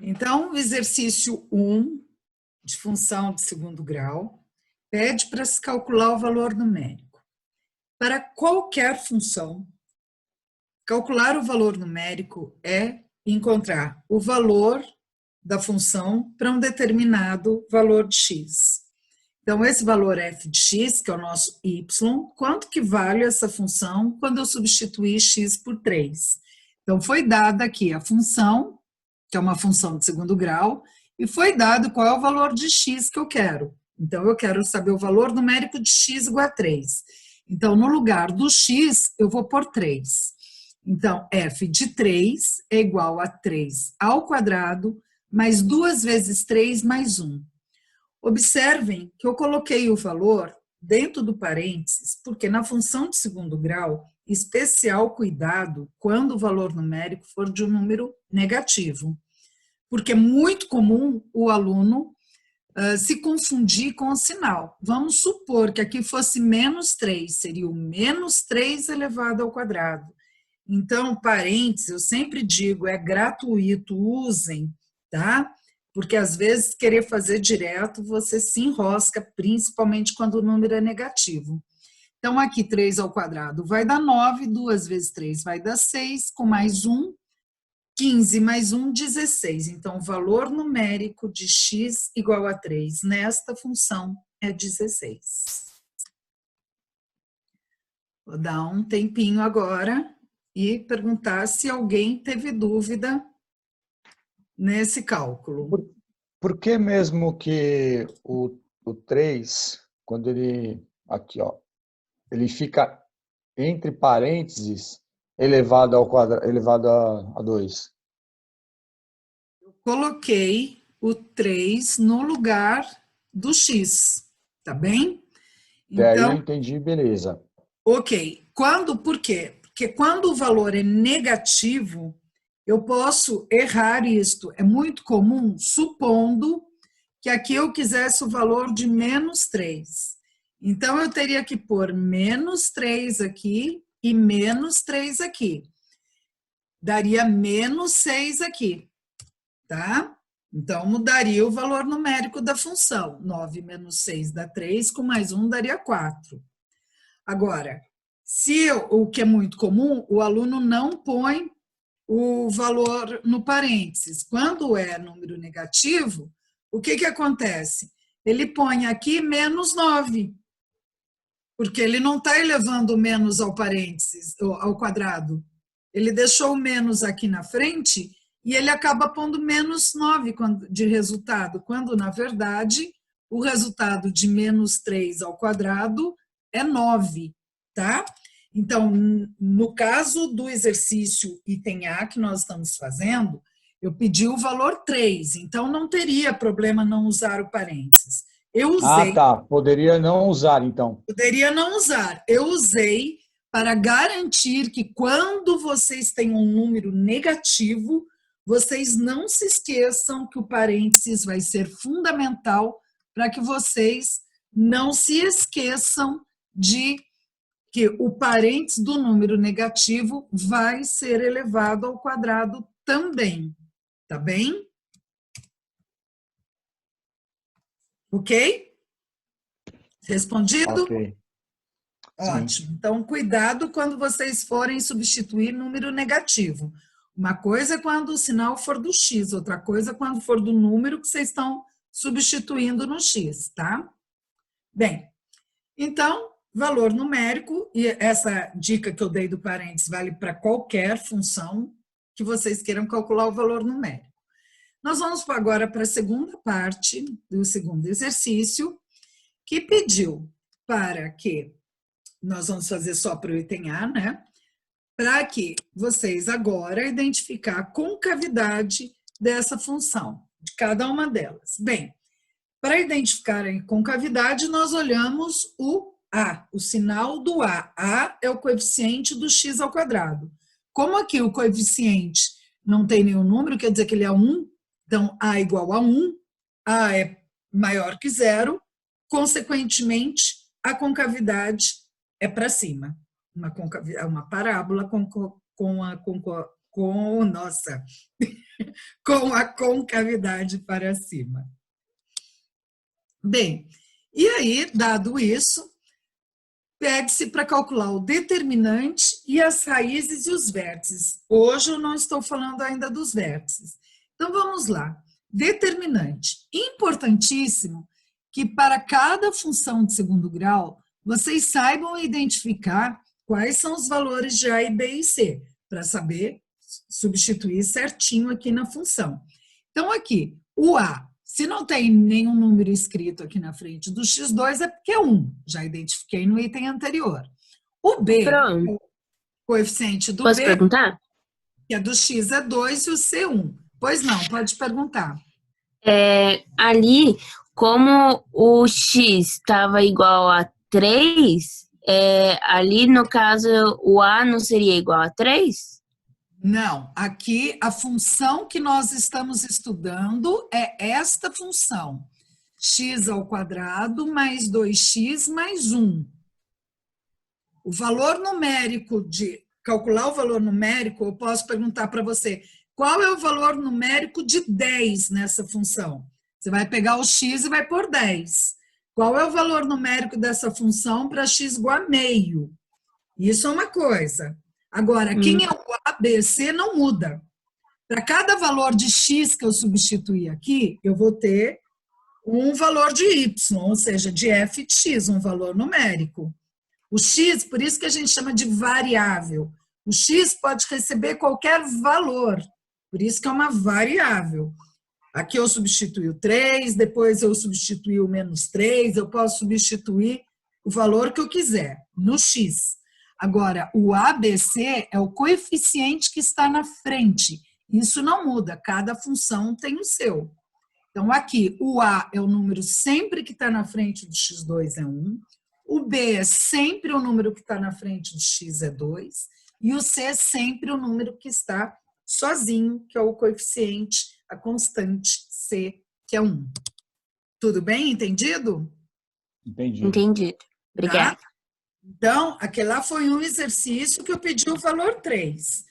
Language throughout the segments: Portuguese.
Então, o exercício 1, de função de segundo grau, pede para se calcular o valor numérico. Para qualquer função, calcular o valor numérico é encontrar o valor da função para um determinado valor de x. Então, esse valor f de x, que é o nosso y, quanto que vale essa função quando eu substituir x por 3? Então, foi dada aqui a função, que é uma função de segundo grau, e foi dado qual é o valor de x que eu quero. Então, eu quero saber o valor numérico de x igual a 3. Então, no lugar do x, eu vou pôr 3. Então, f de 3 é igual a 3 ao quadrado, mais 2 vezes 3 mais 1. Observem que eu coloquei o valor dentro do parênteses, porque na função de segundo grau, especial cuidado quando o valor numérico for de um número negativo, porque é muito comum o aluno se confundir com o sinal. Vamos supor que aqui fosse menos 3, seria o menos 3 elevado ao quadrado. Então, parênteses, eu sempre digo, é gratuito, usem, tá? Porque às vezes querer fazer direto, você se enrosca, principalmente quando o número é negativo. Então, aqui 3 ao quadrado vai dar 9, 2 vezes 3 vai dar 6, com mais 1, 15 mais 1, 16. Então, o valor numérico de x igual a 3 nesta função é 16. Vou dar um tempinho agora e perguntar se alguém teve dúvida nesse cálculo. Por que mesmo que o 3, quando ele, aqui ó, ele fica entre parênteses elevado ao quadrado, elevado a 2? Eu coloquei o 3 no lugar do x, tá bem? Até aí eu Então, entendi, beleza. ok. Por quê? Porque quando o valor é negativo, eu posso errar isto. É muito comum, supondo que aqui eu quisesse o valor de menos 3. Então, eu teria que pôr menos 3 aqui e menos 3 aqui. Daria menos 6 aqui, tá? Então, mudaria o valor numérico da função. 9 menos 6 dá 3, com mais 1 daria 4. Agora, o que é muito comum, o aluno não põe o valor no parênteses. Quando é número negativo, o que acontece? Ele põe aqui menos 9, porque ele não está elevando o menos ao parênteses, ao quadrado. Ele deixou o menos aqui na frente e ele acaba pondo menos 9 de resultado, quando, na verdade, o resultado de menos 3 ao quadrado é 9, tá? Então, no caso do exercício item A que nós estamos fazendo, eu pedi o valor 3, então não teria problema não usar o parênteses. Eu Ah, usei. tá. Poderia não usar, então. Poderia não usar. Eu usei para garantir que quando vocês têm um número negativo, vocês não se esqueçam que o parênteses vai ser fundamental para que vocês não se esqueçam de que o parênteses do número negativo vai ser elevado ao quadrado também. Tá bem? Ok? Respondido? Ok. Ótimo. Então, cuidado quando vocês forem substituir número negativo. Uma coisa é quando o sinal for do x, outra coisa é quando for do número que vocês estão substituindo no x, tá? Bem, então, valor numérico, e essa dica que eu dei do parênteses vale para qualquer função que vocês queiram calcular o valor numérico. Nós vamos agora para a segunda parte do segundo exercício, que pediu para que nós vamos fazer só para o item A, né? Para que vocês agora identificar a concavidade dessa função, de cada uma delas. Bem, para identificar a concavidade, nós olhamos o A, o sinal do A. A é o coeficiente do x ao quadrado. Como aqui o coeficiente não tem nenhum número, quer dizer que ele é 1, então A igual a 1, A é maior que zero, consequentemente, a concavidade é para cima. Uma parábola nossa, com a concavidade para cima. Bem, e aí, dado isso, pede-se para calcular o determinante e as raízes e os vértices. Hoje eu não estou falando ainda dos vértices. Então vamos lá. Determinante. Importantíssimo que para cada função de segundo grau, vocês saibam identificar quais são os valores de A e B e C, para saber substituir certinho aqui na função. Então aqui, o A, se não tem nenhum número escrito aqui na frente do x2, é porque é 1. Já identifiquei no item anterior. O B, Pronto. o coeficiente do Posso B, perguntar? que é do x é 2 e o C 1. Pois não, pode perguntar. Ali, como o x estava igual a 3, ali no caso o a não seria igual a 3? Não, aqui a função que nós estamos estudando é esta função. X ao quadrado mais 2x mais 1. O valor numérico calcular o valor numérico, eu posso perguntar para você, qual é o valor numérico de 10 nessa função? Você vai pegar o x e vai pôr 10. Qual é o valor numérico dessa função para x igual a meio? Isso é uma coisa. Agora, quem é o A, B, C não muda. Para cada valor de x que eu substituir aqui, eu vou ter um valor de y, ou seja, de f de x, um valor numérico. O x, por isso que a gente chama de variável. O x pode receber qualquer valor, por isso que é uma variável. Aqui eu substituí o 3, depois eu substituí o menos 3, eu posso substituir o valor que eu quiser, no x. Agora, o ABC é o coeficiente que está na frente. Isso não muda, cada função tem o seu. Então, aqui, o A é o número sempre que está na frente do x2 é 1, o B é sempre o número que está na frente do x é 2, e o C é sempre o número que está sozinho, que é o coeficiente, a constante C, que é 1. Tudo bem? Entendido? Entendi. Entendido. Obrigada. Tá? Então, aquele lá foi um exercício que eu pedi o valor 3.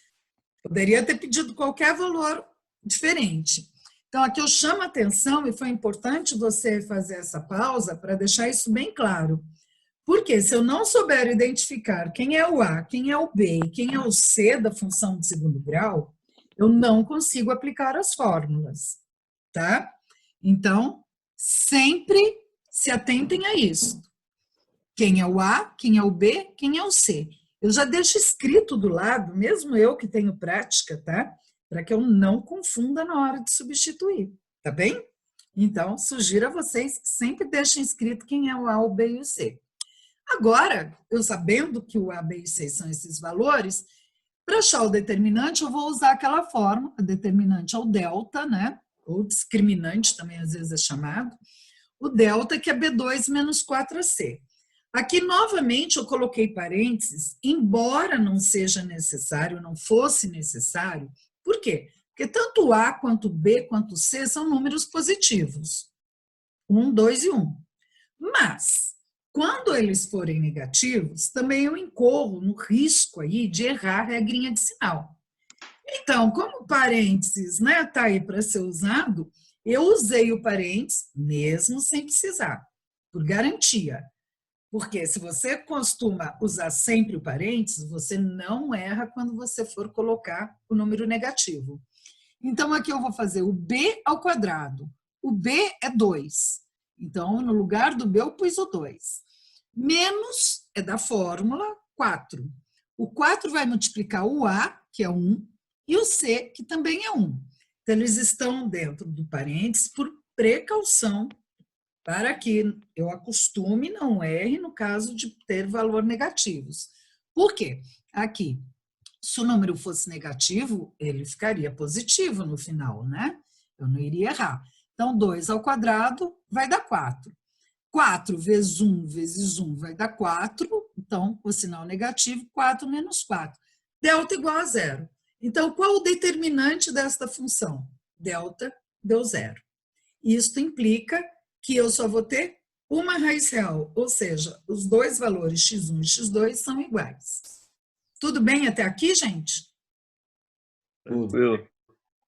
Poderia ter pedido qualquer valor diferente. Então, aqui eu chamo a atenção, e foi importante você fazer essa pausa para deixar isso bem claro. Porque se eu não souber identificar quem é o A, quem é o B e quem é o C da função de segundo grau, eu não consigo aplicar as fórmulas, tá? Então, sempre se atentem a isso. Quem é o A, quem é o B, quem é o C. Eu já deixo escrito do lado, mesmo eu que tenho prática, tá? Para que eu não confunda na hora de substituir, tá bem? Então, sugiro a vocês que sempre deixem escrito quem é o A, o B e o C. Agora, eu sabendo que o A, B e C são esses valores, para achar o determinante, eu vou usar aquela forma, o determinante é o delta, né? Ou discriminante também às vezes é chamado. O delta, que é B2 menos 4AC. Aqui, novamente, eu coloquei parênteses, embora não seja necessário, não fosse necessário. Por quê? Porque tanto o A, quanto o B, quanto o C são números positivos. 1, 2 e 1. Mas, quando eles forem negativos, também eu incorro no risco aí de errar a regrinha de sinal. Então, como parênteses, né, tá aí para ser usado, eu usei o parênteses mesmo sem precisar, por garantia. Porque se você costuma usar sempre o parênteses, você não erra quando você for colocar o número negativo. Então, aqui eu vou fazer o B ao quadrado. O B é 2. Então, no lugar do B, eu pus o 2. Menos é da fórmula 4. O 4 vai multiplicar o A, que é 1, e o C, que também é 1. Então, eles estão dentro do parênteses por precaução, para que eu acostume e não erre no caso de ter valor negativos. Por quê? Aqui, se o número fosse negativo, ele ficaria positivo no final, né? Eu não iria errar. Então, 2 ao quadrado vai dar 4. 4 vezes 1 vezes 1 vai dar 4. Então, o sinal negativo, 4 menos 4. Delta igual a 0. Então, qual o determinante desta função? Delta deu 0. Isto implica que eu só vou ter uma raiz real, ou seja, os dois valores x1 e x2 são iguais. Tudo bem até aqui, gente? Tudo.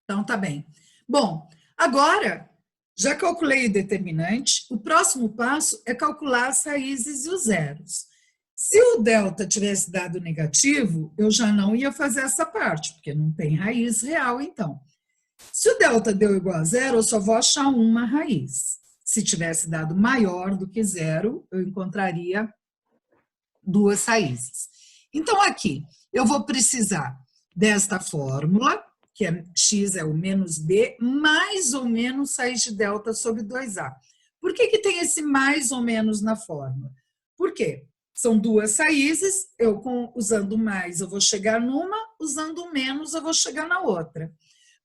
Então, tá bem. Bom, agora, já calculei o determinante, o próximo passo é calcular as raízes e os zeros. Se o delta tivesse dado negativo, eu já não ia fazer essa parte, porque não tem raiz real, então. Se o delta deu igual a zero, eu só vou achar uma raiz. Se tivesse dado maior do que zero, eu encontraria duas raízes. Então, aqui, eu vou precisar desta fórmula, que é x é o menos b, mais ou menos raiz de delta sobre 2a. Por que tem esse mais ou menos na fórmula? Por quê? São duas raízes, usando mais eu vou chegar numa, usando menos eu vou chegar na outra.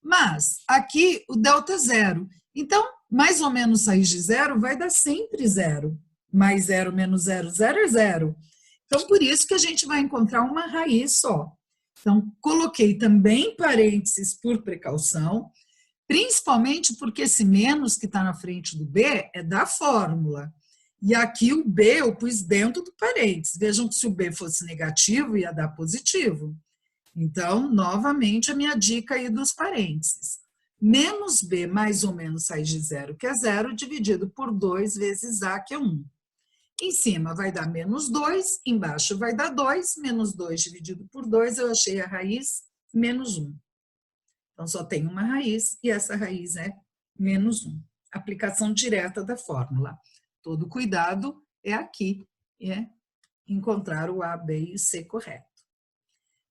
Mas aqui o delta é zero. Então, mais ou menos raiz de zero vai dar sempre zero. Mais zero menos zero, zero é zero. Então, por isso que a gente vai encontrar uma raiz só. Então, coloquei também parênteses por precaução, principalmente porque esse menos que está na frente do B é da fórmula. E aqui o B eu pus dentro do parênteses. Vejam que se o B fosse negativo, ia dar positivo. Então, novamente, a minha dica aí dos parênteses. Menos B mais ou menos raiz de zero, que é zero, dividido por 2 vezes A, que é 1. Em cima vai dar menos 2, embaixo vai dar 2, menos 2 dividido por 2, eu achei a raiz menos 1. Então, só tem uma raiz, e essa raiz é menos 1. Aplicação direta da fórmula. Todo cuidado é aqui, é encontrar o A, B e o C correto.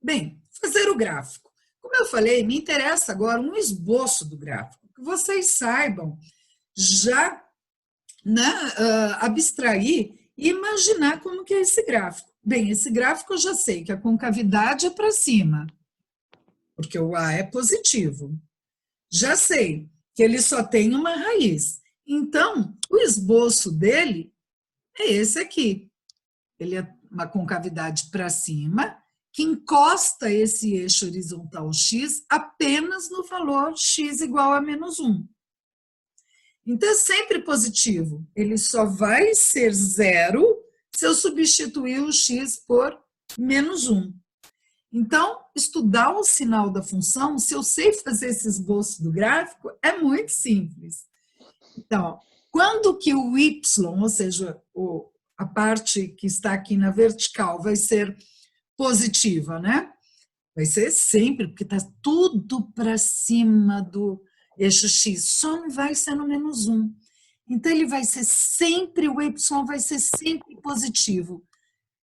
Bem, fazer o gráfico. Como eu falei, me interessa agora um esboço do gráfico, que vocês saibam já abstrair e imaginar como que é esse gráfico. Bem, esse gráfico eu já sei que a concavidade é para cima, porque o A é positivo. Já sei que ele só tem uma raiz. Então, o esboço dele é esse aqui. Ele é uma concavidade para cima, que encosta esse eixo horizontal x apenas no valor x igual a menos 1. Então, é sempre positivo. Ele só vai ser zero se eu substituir o x por menos 1. Então, estudar o sinal da função, se eu sei fazer esse esboço do gráfico, é muito simples. Então, quando que o y, ou seja, a parte que está aqui na vertical, vai ser positiva, né? Vai ser sempre, porque está tudo para cima do eixo x, só não vai ser no menos 1. Então, ele vai ser sempre, o y vai ser sempre positivo,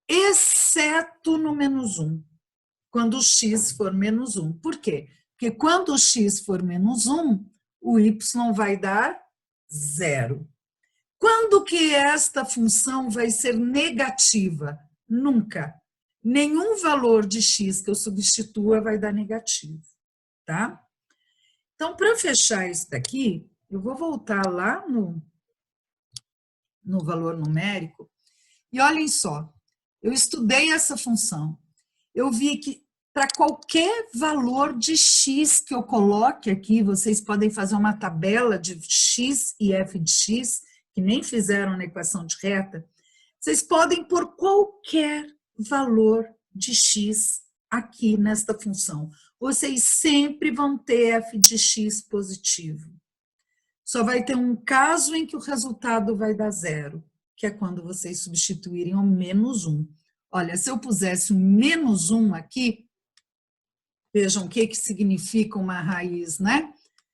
exceto no menos 1, quando o x for menos 1. Por quê? Porque quando o x for menos 1, o y vai dar 0. Quando que esta função vai ser negativa? Nunca. Nenhum valor de x que eu substitua vai dar negativo, tá? Então, para fechar isso daqui, eu vou voltar lá no valor numérico e olhem só, eu estudei essa função, eu vi que para qualquer valor de x que eu coloque aqui, vocês podem fazer uma tabela de x e f de x, que nem fizeram na equação de reta, vocês podem pôr qualquer valor de x aqui nesta função. Vocês sempre vão ter f de x positivo. Só vai ter um caso em que o resultado vai dar 0, que é quando vocês substituírem o menos 1. Olha, se eu pusesse um menos 1 aqui, vejam o que significa uma raiz, né?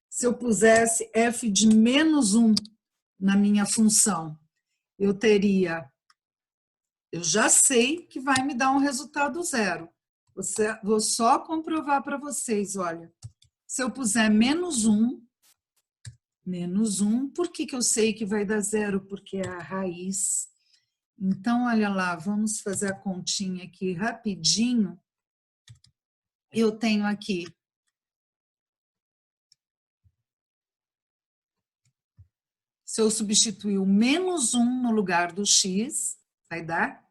Se eu pusesse f de menos 1 na minha função, eu já sei que vai me dar um resultado 0. Vou só comprovar para vocês, olha. Se eu puser menos 1, por que eu sei que vai dar 0? Porque é a raiz. Então, olha lá, vamos fazer a continha aqui rapidinho. Eu tenho aqui se eu substituir o menos 1 no lugar do x, vai dar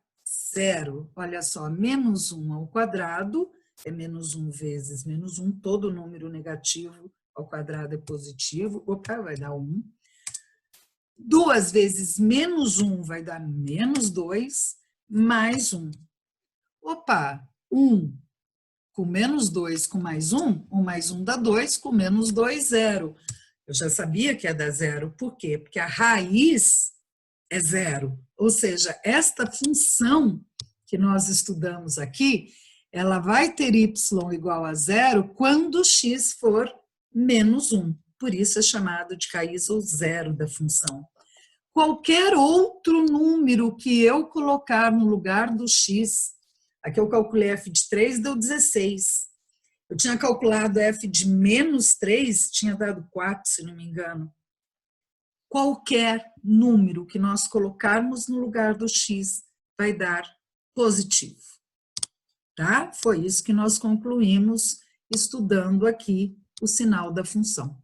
0. Olha só, menos 1 ao quadrado é menos 1 vezes menos 1, todo número negativo ao quadrado é positivo, opa, vai dar 1. 2 vezes menos 1 vai dar menos 2, mais 1. Opa, 1 com menos 2 com mais 1, 1 mais 1 dá 2, com menos 2, 0. Eu já sabia que ia dar 0. Por quê? Porque a raiz é 0. Ou seja, esta função que nós estudamos aqui, ela vai ter y igual a 0 quando x for menos 1. Por isso é chamado de raiz ou zero da função. Qualquer outro número que eu colocar no lugar do x, aqui eu calculei f de 3, deu 16. Eu tinha calculado f de menos 3, tinha dado 4, se não me engano. Qualquer número que nós colocarmos no lugar do x vai dar positivo. Tá? Foi isso que nós concluímos estudando aqui o sinal da função.